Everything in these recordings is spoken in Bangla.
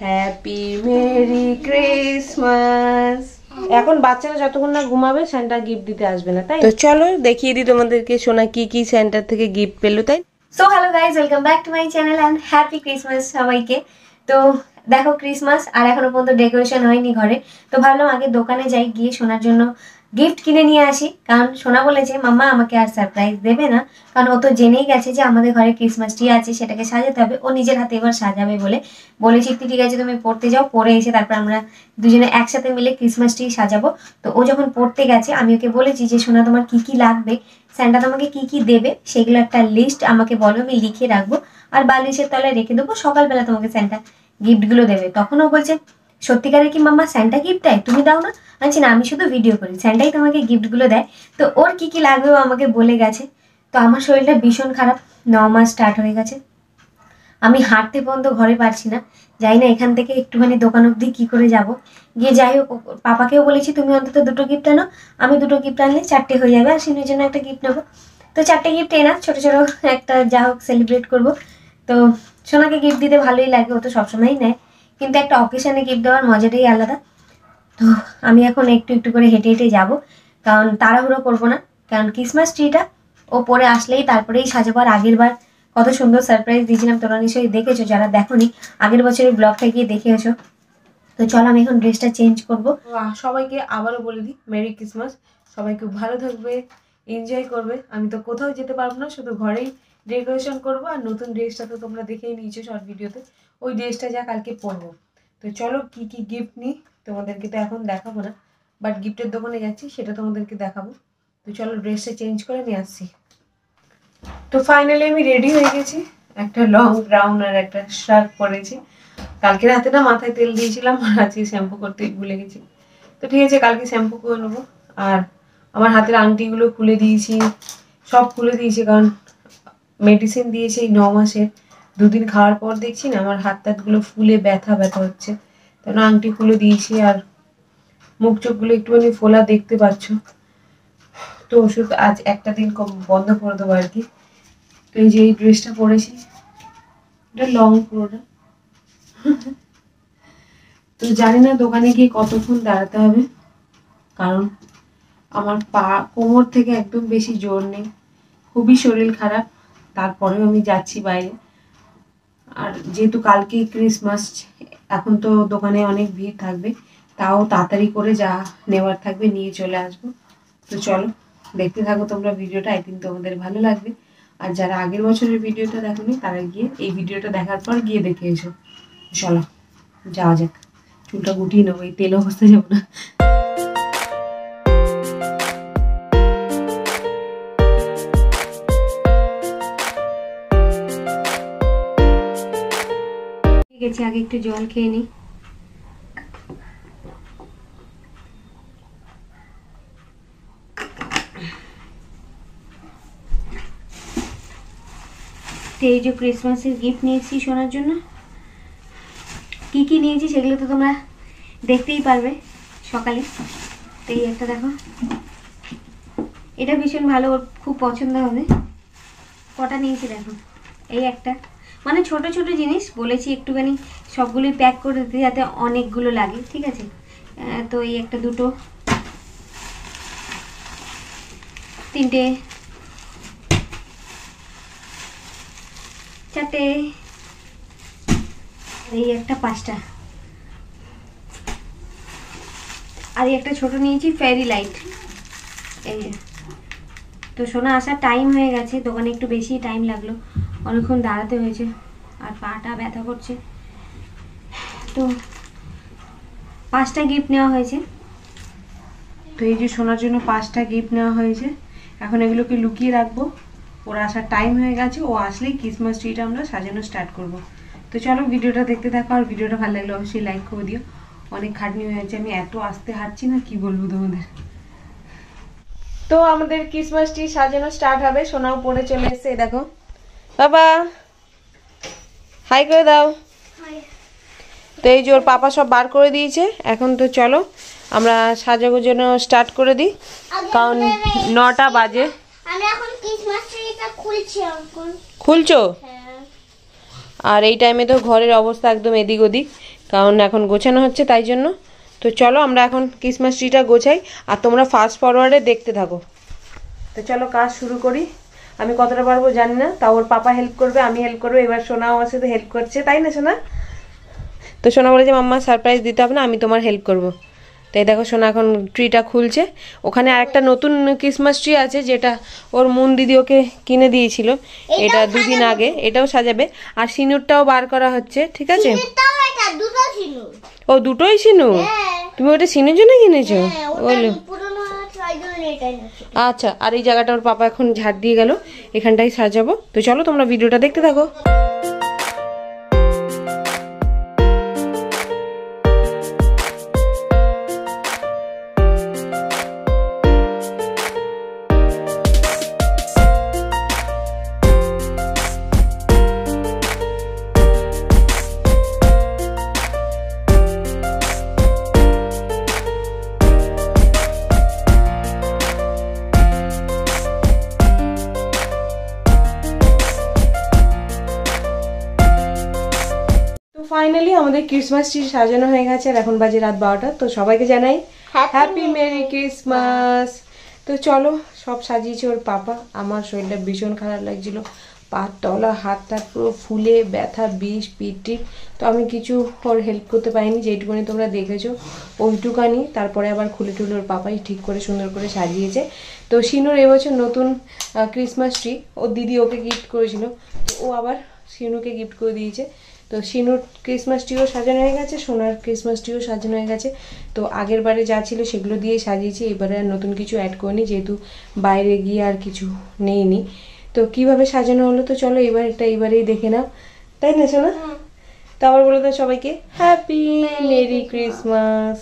Happy merry Christmas. এখন বাচ্চারা যতক্ষণ না ঘুমাবে সান্টা গিফট দিতে আসবে না, তাই তো চলো দেখিয়ে দিই তোমাদেরকে সোনা কি কি সেন্টার থেকে গিফট পেলো। তাই so hello guys, welcome back to my channel and happy Christmas সবাইকে। তো দেখো ক্রিসমাস আর এখনো পর্যন্ত ডেকোরেশন হয়নি ঘরে, তো ভাবলাম আগে দোকানে যাই, গিয়ে সোনার জন্য গিফট কিনে নিয়ে আসি। কারণ সোনা বলেছে মাম্মা আমাকে আর সারপ্রাইজ দেবে না, কারণ ও তো জেনেই গেছে যে আমাদের ঘরে ক্রিসমাস ট্রি আছে, সেটাকে সাজাতে হবে। ও নিজের হাতে এবার সাজাবে বলে বলেছি, ঠিক আছে তুমি পড়তে যাও, পড়ে এসে তারপর আমরা দুজনে একসাথে মিলে ক্রিসমাস ট্রি সাজাবো। তো ও যখন পড়তে গেছে আমি ওকে বলেছি যে সোনা তোমার কি কি লাগবে, স্যান্টা তোমাকে কি কি দেবে সেগুলো একটা লিস্ট আমাকে বলো, আমি লিখে রাখবো আর বালিশের তলায় রেখে দেবো, সকালবেলা তোমাকে স্যান্টা গিফটগুলো দেবে। তখন ও বলছে সত্যিকারের কি মাম্মা স্যান্টা গিফট দেয়, তুমি দাও না? আচ্ছা না, আমি শুধু ভিডিও করি, স্যান্টাই তোমাকে গিফটগুলো দেয়। তো ওর কি কি লাগবে ও আমাকে বলে গেছে। তো আমার শরীরটা ভীষণ খারাপ, 9 মাস স্টার্ট হয়ে গেছে, আমি হাঁটতে পর্যন্ত ঘরে পারছি না, যাই না এখান থেকে একটুখানি দোকান অবধি কী করে যাব। গিয়ে যাই হোক, পাপাকেও বলেছি তুমি অন্তত 2টো গিফট আনো, আমি 2টো গিফট আনলে 4টে হয়ে যাবে, আর সিনের জন্য একটা গিফট নেবো। তো 4টে গিফট এনা, ছোটো ছোটো একটা যা হোক সেলিব্রেট করবো। তো সোনাকে গিফট দিতে ভালোই লাগে, ও তো সবসময়ই নেয়, কিন্তু একটা অকেশানে গিফট দেওয়ার মজাটাই আলাদা। তো আমি এখন একটু একটু করে হেঁটে হেঁটে যাবো, কারণ তাড়াহুড়ো করবো না, কারণ ক্রিসমাস ট্রিটা ও পরে আসলেই তারপরেই সাজাবো। আর আগের বার কত সুন্দর সারপ্রাইজ দিয়েছিলাম, তোমরা নিশ্চয়ই দেখেছো, যারা দেখোনি আগের বছরের ব্লগটা গিয়ে দেখে এসো। তো চলো আমি এখন ড্রেসটা চেঞ্জ করবো। সবাইকে আবারও বলে দিই মেরি ক্রিসমাস, সবাই খুব ভালো থাকবে, এনজয় করবে। আমি তো কোথাও যেতে পারবো না, শুধু ঘরেই ডেকোরেশন করবো। আর নতুন ড্রেসটা তো তোমরা দেখেই নিয়েছো শর্ট ভিডিওতে, ওই ড্রেসটা যা কালকে পরবো। তো চলো কি কি গিফট নিই তোমাদেরকে তো এখন দেখাবো না, বাট গিফটের দোকানে যাচ্ছি সেটা তোমাদেরকে দেখাবো। তো চলো ড্রেসটা চেঞ্জ করে নিয়ে আসছি। তো ফাইনালি আমি রেডি হয়ে গেছি, একটা লং ব্রাউন আর একটা শার্ট পরেছি। কালকে রাতে না মাথায় তেল দিয়েছিলাম আর আজকে শ্যাম্পু করতে ভুলে গেছি। তো ঠিক আছে কালকে শ্যাম্পু করে নেবো। আর আমার হাতের আংটিগুলো খুলে দিয়েছি, সব খুলে দিয়েছি, কারণ মেডিসিন দিয়েছে এই 9 মাসের। 2 দিন খাওয়ার পর দেখছি না আমার হাত টাতগুলো ফুলে ব্যথা ব্যথা হচ্ছে, তেন আংটি খুলে দিয়েছি। আর মুখ চোখগুলো একটুখানি ফোলা দেখতে পাচ্ছ। তো ওষুধ আজ একটা দিন বন্ধ করে দেবো আর কি। তো এই যে এই ড্রেসটা পরেছি, এটা লং পুরোটা। তো জানি না দোকানে গিয়ে কতক্ষণ দাঁড়াতে হবে, কারণ আমার পা কোমর থেকে একদম বেশি জোর নেই, খুবই শরীর খারাপ, তারপরেও আমি যাচ্ছি বাইরে। আর যেহেতু কালকে ক্রিসমাস, এখন তো দোকানে অনেক ভিড় থাকবে, তাও তাড়াতাড়ি করে যা নেওয়ার থাকবে নিয়ে চলে আসবো। তো চলো দেখতে থাকো তোমরা ভিডিওটা, আই থিঙ্ক তোমাদের ভালো লাগবে। আর যারা আগের বছরের ভিডিওটা দেখোনি তারা গিয়ে এই ভিডিওটা দেখার পর গিয়ে দেখে এসো। চলো যাওয়া যাক, চুলটা গুটিয়ে নেবো, এই তেল অবস্থা যাবো না। ঠিক আছে, আগে একটু জল খেয়ে নিই। তো এই যে ক্রিসমাসের গিফট নিয়েছি শোনার জন্য, কি কি নিয়েছি সেগুলো তো তোমরা দেখতেই পারবে সকালে। তো এই একটা দেখো, এটা ভীষণ ভালো, ওর খুব পছন্দ হবে। কটা নিয়েছি দেখো, এই একটা, মানে ছোট ছোট জিনিস বলেছি একটুখানি সবগুলোই প্যাক করে দিতে যাতে অনেকগুলো লাগে, ঠিক আছে। তো এই একটা, দুটো, তিনটে, চারটে, এই একটা, 5টা। আর এই একটা ছোট নিয়েছি ফেয়ারি লাইট। এই তো সোনা আসার টাইম হয়ে গেছে, দোকানে একটু বেশি টাইম লাগলো, অনেকক্ষণ দাঁড়াতে হয়েছে আর পাটা ব্যথা করছে। তো 5টা গিফট নেওয়া হয়েছে। তো এই যে সোনার জন্য 5টা গিফট নেওয়া হয়েছে, এখন এগুলোকে লুকিয়ে রাখবো। ওর আসার টাইম হয়ে গেছে, ও আসলেই ক্রিসমাস ট্রিটা আমরা সাজানো স্টার্ট করব। তো চলো ভিডিওটা দেখতে থাকো, আর ভিডিওটা ভালো লাগলে অবশ্যই লাইক করে দিও। অনেক খাটনি হয়েছে, আমি এত আস্তে হাঁটছি না, কি বলবো তোমাদের। তো আমাদের ক্রিসমাস ট্রি সাজানো স্টার্ট হবে, সোনাও পরে চলে এসেছে, দেখো বাবা হাই করে দাও। তো এই যে ওর পাপা সব বার করে দিয়েছে, এখন তো চলো আমরা সাজানোর জন্য স্টার্ট করে দিই, কারণ 9টা বাজে। আমি এখন ক্রিসমাস ট্রিটা খুলছি। খুলছো? আর এই টাইমে তো ঘরের অবস্থা একদম এদিক ওদিক, কারণ এখন গোছানো হচ্ছে তাই জন্য। তো চলো আমরা এখন ক্রিসমাস ট্রিটা গোছাই, আর তোমরা ফাস্ট ফরওয়ার্ডে দেখতে থাকো। তো চলো কাজ শুরু করি। আমি কতটা পারবো জানি না, তাও ওর পাপা হেল্প করবে, আমি হেল্প করবো। এবার সোনাও আমার সাথে হেল্প করছে, তাই না সোনা? তো সোনা বলেছে মাম্মা সারপ্রাইজ দিতে হবে না, আমি তোমার হেল্প করবো। তাই দেখো সোনা এখন ট্রিটা খুলছে। ওখানে আরেকটা নতুন ক্রিসমাস ট্রি আছে, যেটা ওর মুন দিদি ওকে কিনে দিয়েছিল, এটা দুদিন আগে। এটাও সাজাবে, আর সিনুরটাও বার করা হচ্ছে, ঠিক আছে? ও দুটোই সিনুর? তুমি ওটা সিনুর জন্য কিনেছো? বলো। আচ্ছা, আর এই জায়গাটা ওর পাপা এখন ঝাড় দিয়ে গেল, এখানটাই সাজাবো। তো চলো তোমরা ভিডিওটা দেখতে থাকো। ফাইনালি আমাদের ক্রিসমাস ট্রি সাজানো হয়ে গেছে, আর এখন বাজে রাত 12টা। তো সবাইকে জানাই হ্যাপি মেরি ক্রিসমাস। তো চলো, সব সাজিয়েছে ওর পাপা। আমার শরীরটা ভীষণ খারাপ লাগছিল, পায়ের তলা হাতটা পুরো ফুলে ব্যথা, বিষ পিটি। তো আমি কিছু ওর হেল্প করতে পারিনি, যেটুকুনি তোমরা দেখেছো ওইটুকানি। তারপরে আবার খুলে টুলে ওর পাপাই ঠিক করে সুন্দর করে সাজিয়েছে। তো সিনুর এবছর নতুন ক্রিসমাস ট্রি ওর দিদি ওকে গিফট করেছিল, তো ও আবার সিনুকে গিফট করে দিয়েছে। তো সিনুর ক্রিসমাস ট্রিও সাজানো হয়ে গেছে, সোনার ক্রিসমাস ট্রিও সাজানো হয়ে গেছে। তো আগের বারে যা ছিল সেগুলো দিয়ে সাজিয়েছি, এবারে আর নতুন কিছু অ্যাড করিনি, যেহেতু বাইরে গিয়ে আর কিছু নেইনি। তো কিভাবে সাজানো হলো তো চলো এবারেই দেখে নাও, তাই না সোনা? তো আবার বলে দাও সবাইকে হ্যাপি মেরি ক্রিসমাস।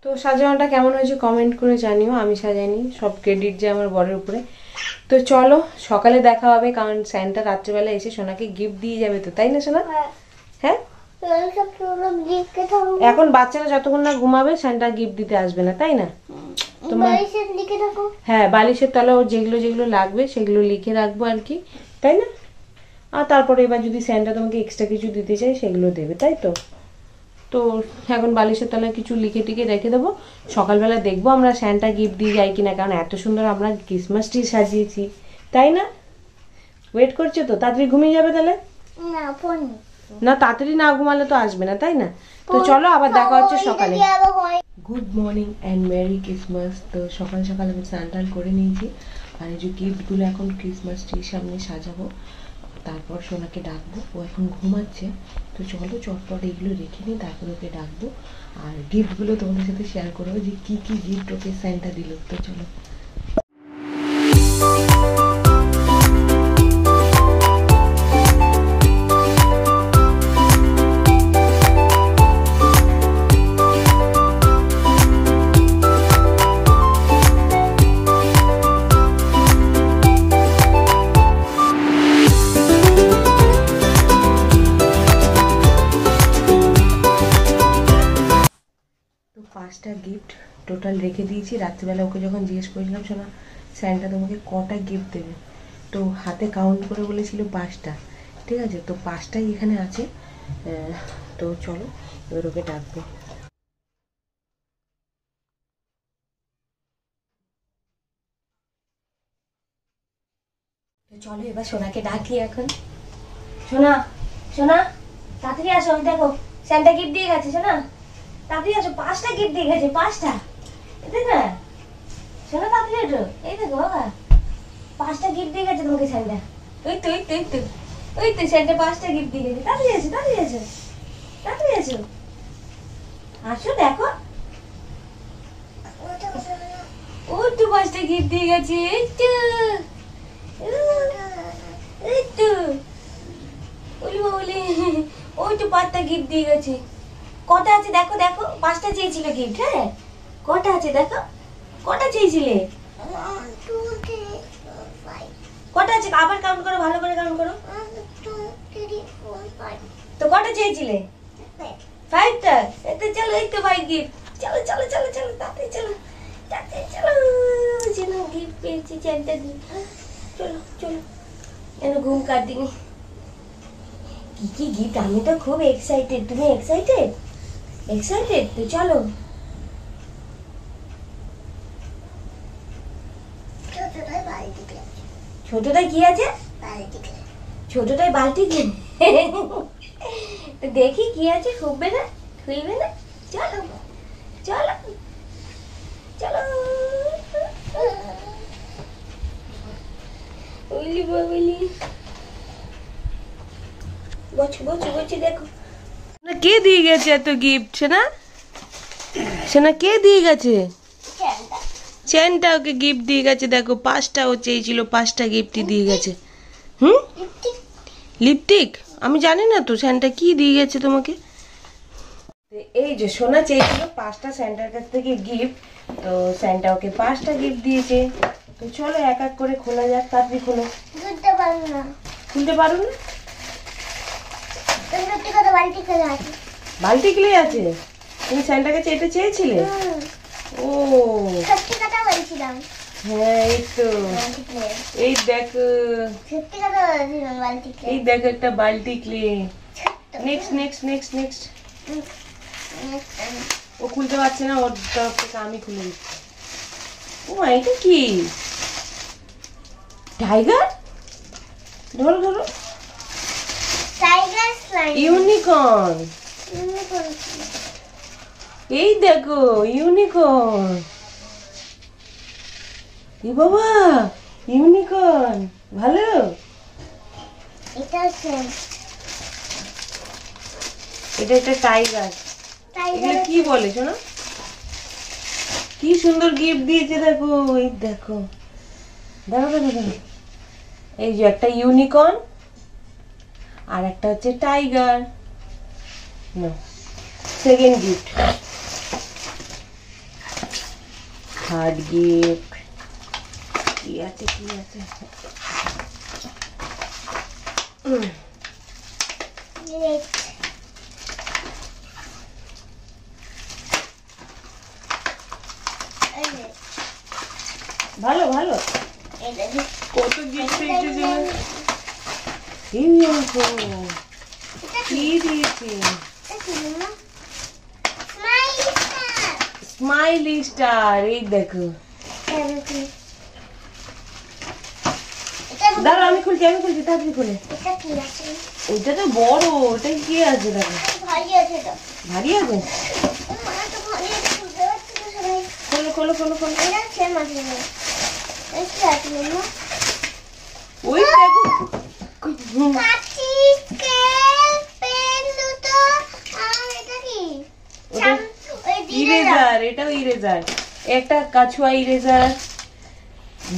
তো সাজানোটা কেমন হয়েছে কমেন্ট করে জানিও, আমি সাজাইনি, সব ক্রেডিট যে আমার বরের উপরে। তো চলো সকালে দেখা হবে, কারণ স্যান্টা রাত্রিবেলা এসে সোনাকে গিফট দিয়ে যাবে, তো তাই না সোনা? হ্যাঁ, এখন বাচ্চারা যতক্ষণ না ঘুমাবে স্যান্টা গিফট দিতে আসবে না, তাই না? তোমরা হ্যাঁ, বালিশের তলা ওর যেগুলো যেগুলো লাগবে সেগুলো লিখে রাখবো আর কি, তাই না? আর তারপরে এবার যদি স্যান্টা তোমাকে এক্সট্রা কিছু দিতে চাই সেগুলো দেবে, তাই তো? তো এখন বালিশের তলায় কিছু লিখে টিকে রেখে দেবো, সকালবেলা দেখবো আমরা স্যান্টা গিফট দিয়ে যাই কিনা, কারণ এত সুন্দর আমরা ক্রিসমাস ট্রি সাজিয়েছি, তাই না? ওয়েট করছো তো? তাড়াতাড়ি ঘুমিয়ে যাবে তাহলে? না, তাড়াতাড়ি না ঘুমালে তো আসবে না, তাই না? তো চলো আবার দেখা হচ্ছে সকালে। Good morning and merry Christmas. তো সকাল সকাল আমি স্নান টান করে নিয়েছি, আর এই যে গিফটগুলো এখন ক্রিসমাস ট্রির সামনে সাজাবো, তারপর সোনাকে ডাকবো। ও এখন ঘুমাচ্ছে, তো চলো চটপট এগুলো রেখে নিই, তারপর ওকে ডাকবো। আর গিফটগুলো তোমাদের সাথে শেয়ার করবো যে কি কি গিফট ওকে স্যান্টা দিল। তো চলো। পাঁচটা গিফট টোটাল রেখে দিয়েছি। রাত্রিবেলা ওকে যখন জিজ্ঞেস করেছিলাম শোনা স্যান্টা তোমাকে কটা গিফট দেবে, তো হাতে কাউন্ট করে বলেছিল 5টা, ঠিক আছে? তো 5টাই এখানে আছে। তো চলো এবার ওকে ডাকবো। চলো এবার সোনাকে ডাকি এখন। সোনা, সোনা তাড়াতাড়ি আসো, দেখো স্যান্টা গিফট দিয়ে গেছে। সোনা তাড়াতাড়ি আসো, 5টা গিফট দিয়ে গেছে, 5টা। দেখ না সোনা, তাড়াতাড়ি এসো, এই দেখো বাবা 5টা গিফট দিয়ে গেছে তোমাকে স্যান্টা। ওই তো ওই তো ওই তো ওই তো স্যান্টা 5টা গিফট দিয়ে গেছে। তাড়াতাড়ি আসো, তাড়াতাড়ি আসো, তাড়াতাড়ি আসো, আসো দেখো। ও তো 5টা গিফট দিয়ে গেছে, এই তো এই তো ওই তো 5টা গিফট দিয়ে গেছে। কটা আছে দেখো, দেখো 5টা চেয়েছিল গিফট। হ্যাঁ, কটা আছে দেখো, কটা চেয়েছিলে? কটা আছে আবার কাউন্ট করো, ভালো করে কাউন্ট করো। তো কটা চেয়েছিলে? 5টা। এতে চলো, এই তো ভাই গিফট। চলো চলো চলো চলো, তাড়াতাড়ি চলো, তাড়াতাড়ি চলো। চলো, গিফট পেয়েছি, 4টা গিফট। চলো চলো, এনে ঘুম কাটিনি। কি কি গিফট, আমি তো খুব এক্সাইটেড। তুমি এক্সাইটেড? এক্সাইটেড তো চলো। ছোটটাই কি আছে? ছোটটাই বালতি কি? তো দেখি কি আছে, খুববে না খুইবে না? চলো চলো চলো। বলি বলি, বছু বছু বছু, দেখো না কে দিয়ে গেছে এত গিফট? সেনা সেনা কে দিয়ে গেছে? চেনটা ওকে গিফট দিয়ে গেছে। দেখো 5টা ও চেয়েছিল, 5টা গিফটই দিয়ে গেছে। হুম, লিপস্টিক? আমি জানি না তো স্যান্টা কি দিয়ে গেছে তোমাকে। এই যে সোনা চেয়েছিল 5টা স্যান্টার কাছ থেকে গিফট, তো স্যান্টা ওকে 5টা গিফট দিয়েছে। তো চলো এক এক করে খোলা যাক। তাড়াতাড়ি খোলো। খুলতে পারবো না। খুলতে পারো না? সত্যি কথা, বালতি খেলে আছে। বালতি ক্লে আছে? তুমি স্যান্টার কাছে এটা চেয়েছিলে? ও সত্যি কথা বলছিলাম। হ্যাঁ, এই তো এই দেখো, সত্যি কথা বলছিলাম, বালতি খেলে। এই দেখো একটা বালতি clay. Next next next next. ও খুলতে পারছে না, ওর তরফ থেকে আমি খুলে দিচ্ছি। ও মা, এটা কি? টাইগার? ধরো ধরো। Tiger slime. ইউনিকর্ন। এই দেখো ইউনিকর্ন। এ বাবা, ইউনিকর্ন ভালো। এটা এটা একটা টাইগার। এগুলো কি বলে শোনো? কি সুন্দর গিফট দিয়েছে দেখো। এই দেখো দেখো দেখো দেখো, এই যে একটা ইউনিকর্ন আর একটা হচ্ছে tiger. Second gift, third gift. কি আছে কি আছে? ভালো ভালো, কত গিফট পেয়েছে। কি দিয়েছে? Smiley star. এই দেখো, দাঁড়াও আমি খুলছি তাড়াতাড়ি খুলে। ওইটা তো বড়, ওটা কি আছে? দেখো ভারী আছে। খোলো খোলো খোলো খোলো। ওই দেখো, ইরেজার। এটাও ইরেজার, একটা কাছুয়া ইরেজার,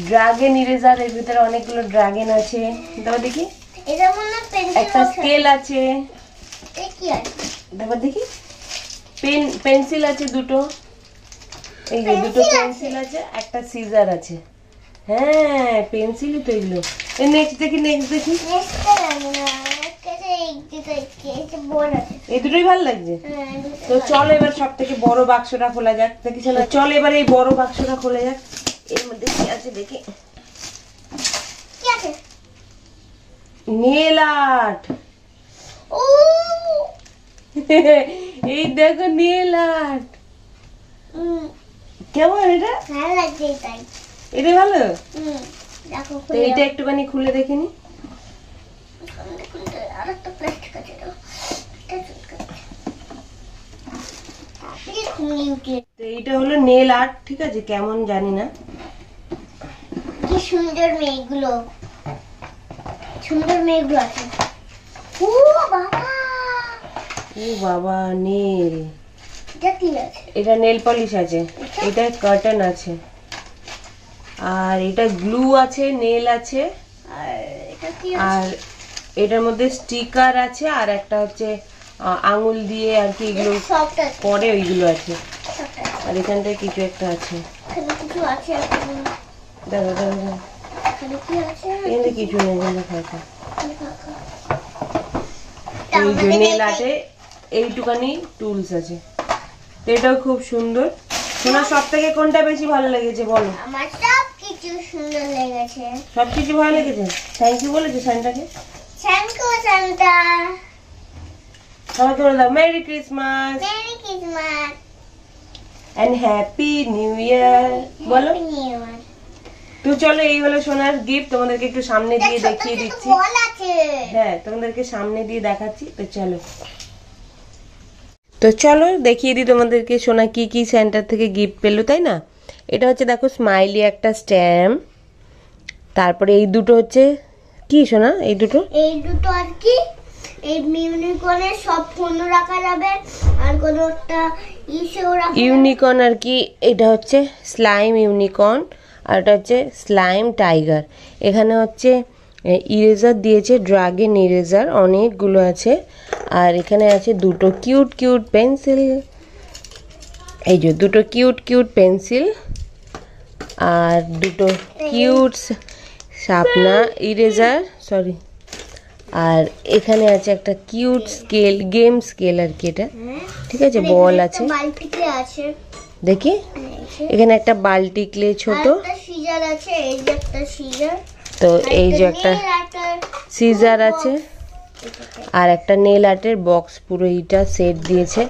ড্রাগন ইরেজার। এর ভিতরে অনেকগুলো ড্রাগন আছে। দেখো দেখি, একটা স্কেল আছে। দেখো দেখি, পেন্সিল আছে দুটো। এই যে দুটো পেন্সিল আছে, একটা সিজার আছে। হ্যাঁ, পেন্সিলই তো এগুলো। নেক্সট দেখি, নেক্সট দেখি। এই দুটোই ভালো লাগছে। তো চলো এবার সব থেকে বড় বাক্সটা খোলা যাক। দেখি চলো এবার এই বড় বাক্সটা খোলা যাক। এর মধ্যে কি আছে দেখি। Nail art. এই দেখো নেল আর্ট। কেমন এটা? ভালো লাগছে। এটাই, এটা ভালো। দেখো তো এটা একটুখানি খুলে দেখিনি। আরেকটা প্লাস্টিক আছে। তো এইটা হলো নেল আর্ট, ঠিক আছে? কেমন জানি না। কি সুন্দর মেয়েগুলো, আছে। ও বাবা, ও বাবা, নেল। এটা কি আছে? এটা নেল পলিশ আছে, এটা কার্টন আছে, আর এটা গ্লু আছে, নেল আছে, আর এটা কি আর এটার মধ্যে স্টিকার আছে, আর একটা হচ্ছে আঙুল দিয়ে আর কি এগুলো পরে ওইগুলো আছে, আর এখানটায় কিছু একটা আছে। কিছু আছে, দেখো দেখো, এখানে কিছু নেই, ফাঁকা। এই যে নেল আর্টে এইটুকানি টুলস আছে, তো এটাও খুব সুন্দর। তোমার সব থেকে কোনটা বেশি ভালো লেগেছে বলো? আমার সব কিছু সুন্দর লেগেছে। সব কিছু ভালো লেগেছে। থ্যাংক ইউ বলেছো সান্টাকে? Thank you Santa. সবাইকে বলে দাও merry Christmas merry Christmas and happy new Year বলো। তো চলো এই হলো সোনার গিফট, তোমাদেরকে একটু সামনে দিয়ে দেখিয়ে দিচ্ছি। বল আছে। হ্যাঁ তোমাদেরকে সামনে দিয়ে দেখাচ্ছি, তো চলো। তো চলো দেখিয়ে দিই তোমাদেরকে সোনা কি কি সেন্টার থেকে গিফট পেলো, তাই না? এটা হচ্ছে দেখো স্মাইলি একটা স্ট্যাম্প, তারপরে এই দুটো হচ্ছে কি সোনা, এই দুটো আর কি এই ইউনিকর্নের সব ফোন রাখা যাবে, আর কোন একটা ইসেও রাখা ইউনিকর্ন আর কি, এটা হচ্ছে স্লাইম ইউনিকর্ন আর এটা হচ্ছে স্লাইম টাইগার। এখানে হচ্ছে ইরেজার দিয়েছে, ড্রাগন ইরেজার অনেকগুলো আছে, আর এখানে আছে দুটো কিউট কিউট পেন্সিল, এই যে দুটো কিউট কিউট পেন্সিল আর দুটো কিউট শার্পনার ইরেজার সরি, আর এখানে আছে একটা কিউট স্কেল, গেম স্কেল আর কি এটা, ঠিক আছে, বল আছে, বালতিতে আছে দেখি এখানে একটা বালতি ক্লে ছোট, একটা সিজার আছে, এই যে একটা সিজার, তো এই যে একটা সিজার আছে আর একটা নেল আর্টের বক্স, পুরো এইটা সেট দিয়েছে,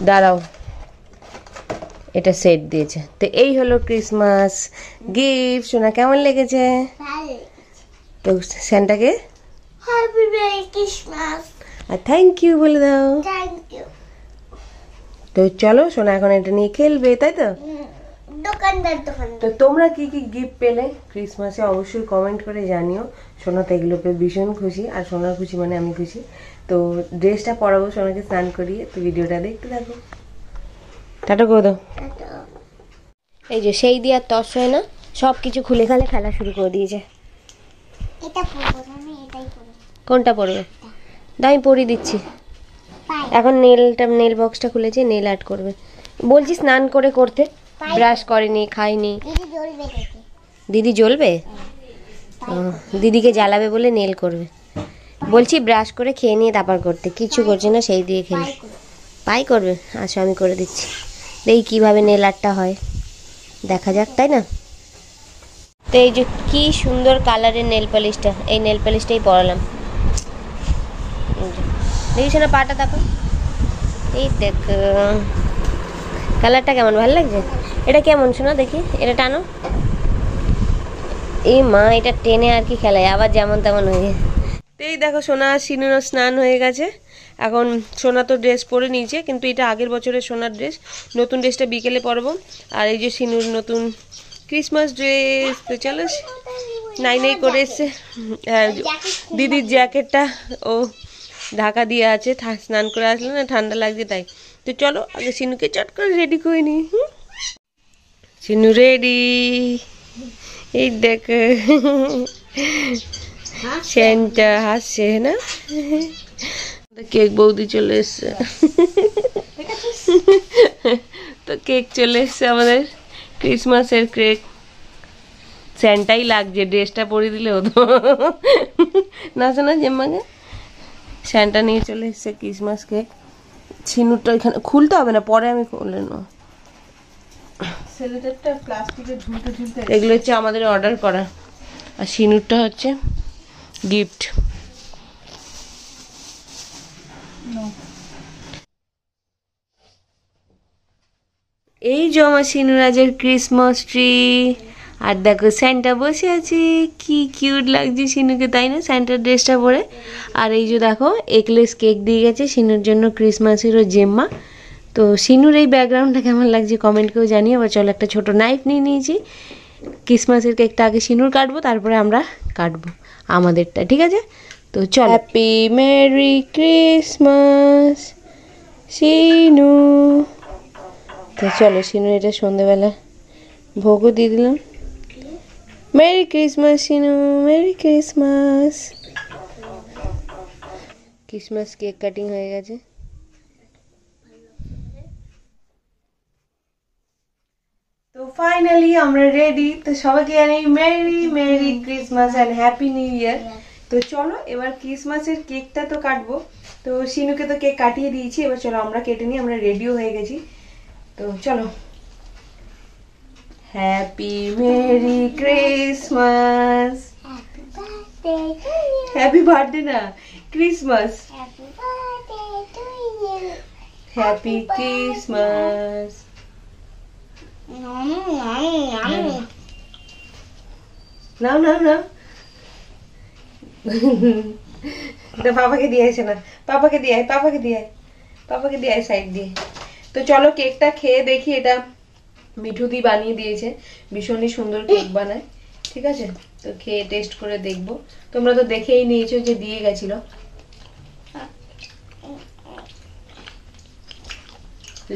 দাঁড়াও এটা সেট দিয়েছে। তো এই হলো ক্রিসমাস গিফট। শোনা কেমন লেগেছে? তো স্যান্টাকে হ্যাপি মেরি ক্রিসমাস আর থ্যাংক ইউ বলে দাও। Thank you. তো চলো সোনা এখন এটা নিয়ে খেলবে, তাই তো? দোকানদার তো তোমরা কি কি গিফট পেলে ক্রিসমাসে অবশ্যই কমেন্ট করে জানিও। সোনা তো এগুলো পেয়ে ভীষণ খুশি, আর সোনার খুশি মানে আমি খুশি। তো ড্রেসটা পরাবো সোনাকে স্নান করিয়ে, তো ভিডিওটা দেখতে থাকো। টাটা করে দাও। এই যে সেই দিয়ে আর তস হয় না, সব কিছু খুলে খালে খেলা শুরু করে দিয়েছে। এটা পরবো না, আমি এটাই পরবো। কোনটা পরবে? দাও আমি পরিয়ে দিচ্ছি। এখন নেল বক্সটা খুলেছে, নেল আর্ট করবে বলছি, স্নান করে করতে, ব্রাশ করেনি, খায়নি। দিদি জ্বলবে দেখে। দিদি জ্বলবে? দিদিকে জ্বালাবে বলে নেল করবে বলছি, ব্রাশ করে খেয়ে নিয়ে তারপর করতে, কিছু করছে না, সেই দিয়ে খেলে পাই করবে। আচ্ছা আমি করে দিচ্ছি, দেখি কিভাবে নেল আর্টটা হয়, দেখা যাক, তাই না? তো এই যে কি সুন্দর কালারের নেল পলিশটা, এই নেল পলিশটাই পরালাম, দেখিস না পাটা দেখো, এই দেখ কালারটা কেমন, ভালো লাগছে? এটা কেমন শোনা দেখি, এটা টানো, এই মা এটা টেনে আর কি খেলায়, আবার যেমন তেমন হয়ে যায়। এই দেখো সোনা সিনুরও স্নান হয়ে গেছে, এখন সোনা তো ড্রেস পরে নিয়েছে, কিন্তু এটা আগের বছরের সোনার ড্রেস, নতুন ড্রেসটা বিকেলে পরবো। আর এই যে সিনুর নতুন ক্রিসমাস ড্রেস, তো চলো নাই করে এসছে। হ্যাঁ দিদির জ্যাকেটটা ও ঢাকা দিয়ে আছে, স্নান করে আসলে না ঠান্ডা লাগছে তাই। তো চলো আগে সিনুকে চট করে রেডি করে নি। সিনু রেডি, এই দেখ সেন্টা হাসছে না, কেক বৌদি চলে এসছে, তো কেক চলে এসছে আমাদের ক্রিসমাসের কেক। স্যান্টাই লাগছে, ড্রেসটা পরিয়ে দিলে হতো না শোনা জেম্মাকে। স্যান্টা নিয়ে চলে এসছে ক্রিসমাস কেক, সিনুরটা এখানে খুলতে হবে না, পরে আমি খুলে নেবো। এগুলো হচ্ছে আমাদের অর্ডার করা, আর সিনুরটা হচ্ছে গিফট। এই যে আমার সিনুরাজের ক্রিসমাস ট্রি, আর দেখো স্যান্টা বসে আছে, কি কিউট লাগছে সিনুকে, তাই না স্যান্টার ড্রেসটা পরে। আর এই যে দেখো এগলেস কেক দিয়ে গেছে সিনুর জন্য ক্রিসমাসেরও জেম্মা। তো সিনুর এই ব্যাকগ্রাউন্ডটা কেমন লাগছে কমেন্ট কেউ জানিয়ে। আবার চলো একটা ছোট নাইফ নিয়ে নিয়েছি, ক্রিসমাসের কেকটা আগে সিনুর কাটবো, তারপরে আমরা কাটবো আমাদেরটা, ঠিক আছে? তো চল, হ্যাপি মেরি ক্রিসমাস সিনু। তো চলো সিনু এটা সন্ধ্যেবেলা ভোগও দিয়ে দিলাম। Merry Christmas Sinu, merry Christmas. Christmas cake cutting হয়ে গেছে। তো ফাইনালি আমরা রেডি, তো সবাইকে জানাই merry merry Christmas and happy new year. তো চলো এবার ক্রিসমাসের কেকটা তো কাটবো, তো শিনুকে তো কেক কাটিয়ে দিয়েছি, এবার চলো আমরা কেটে নিই, আমরা রেডিও হয়ে গেছি। তো চলো। Happy merry Christmas. Happy birthday না, ক্রিসমাস। Happy Christmas. নাও নাও নাও। পাপাকে দিয়ে আসে না, পাপাকে দিয়ে আয়, পাপাকে দিয়ে আয়, পাপাকে দিয়ে আয় সাইড দিয়ে। তো চলো কেকটা খেয়ে দেখি। এটা মিঠুদি বানিয়ে দিয়েছে, ভীষণই সুন্দর কেক বানায়, ঠিক আছে? তো খেয়ে টেস্ট করে দেখবো। তোমরা তো দেখেই নিয়েছো যে দিয়ে গেছিল।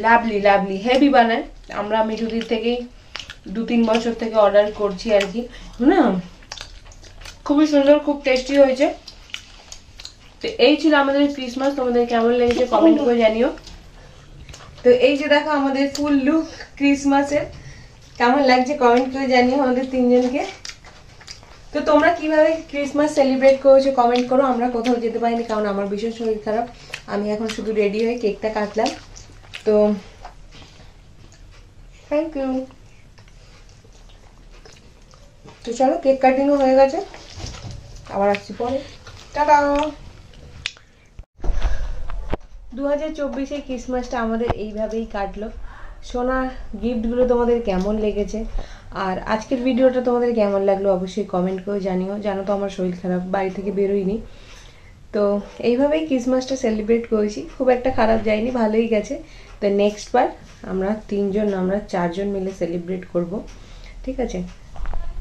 লাভলি লাভলি, হেভি বানায়। আমরা মিঠুদির থেকেই 2-3 বছর থেকে অর্ডার করছি আর কি, না খুবই সুন্দর, খুব টেস্টি হয়েছে। তো এই ছিল আমাদের ক্রিসমাস। তোমাদের কেমন লেগেছে কমেন্ট করে জানিও। তো এই যে দেখো আমাদের ফুল লুক ক্রিসমাসের, কেমন লাগছে কমেন্ট করে জানিও আমাদের তিনজনকে। তো তোমরা কিভাবে ক্রিসমাস সেলিব্রেট করেছো কমেন্ট করো। আমরা কোথাও যেতে পারিনি কারণ আমার ভীষণ শরীর খারাপ। আমি এখন শুধু রেডি হয়ে কেকটা কাটলাম। তো থ্যাংক ইউ। তো চলো কেক কাটিংও হয়ে গেছে, আবার আসছি পরে। টাটা। 2024-এ ক্রিসমাসটা আমাদের এইভাবেই কাটলো। সোনার গিফটগুলো তোমাদের কেমন লেগেছে আর আজকের ভিডিওটা তোমাদের কেমন লাগলো অবশ্যই কমেন্ট করে জানিও। জানো তো আমার শরীর খারাপ, বাড়ি থেকে বেরোইনি। তো এইভাবেই ক্রিসমাসটা সেলিব্রেট করেছি, খুব একটা খারাপ যায়নি, ভালোই গেছে। তো নেক্সট বার আমরা 4জন মিলে সেলিব্রেট করব, ঠিক আছে?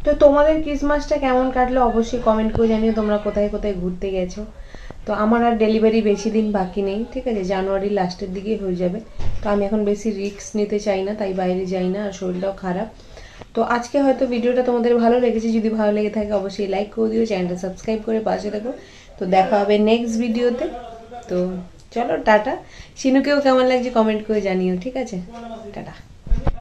তো তোমাদের ক্রিসমাসটা কেমন কাটলো অবশ্যই কমেন্ট করে জানিও। তোমরা কোথায় কোথায় ঘুরতে গেছো। তো আমার আর ডেলিভারি বেশি দিন বাকি নেই, ঠিক আছে? জানুয়ারির লাস্টের দিকেই হয়ে যাবে। তো আমি এখন বেশি রিস্ক নিতে চাই না, তাই বাইরে যাই না, আর শরীরটাও খারাপ। তো আজকে হয়তো ভিডিওটা তোমাদের ভালো লেগেছে। যদি ভালো লেগে থাকে অবশ্যই লাইক করে দিও, চ্যানেলটা সাবস্ক্রাইব করে পাশে থাকো। তো দেখা হবে নেক্সট ভিডিওতে। তো চলো টাটা। শিনুকেও কেমন লাগছে কমেন্ট করে জানিও, ঠিক আছে? টাটা।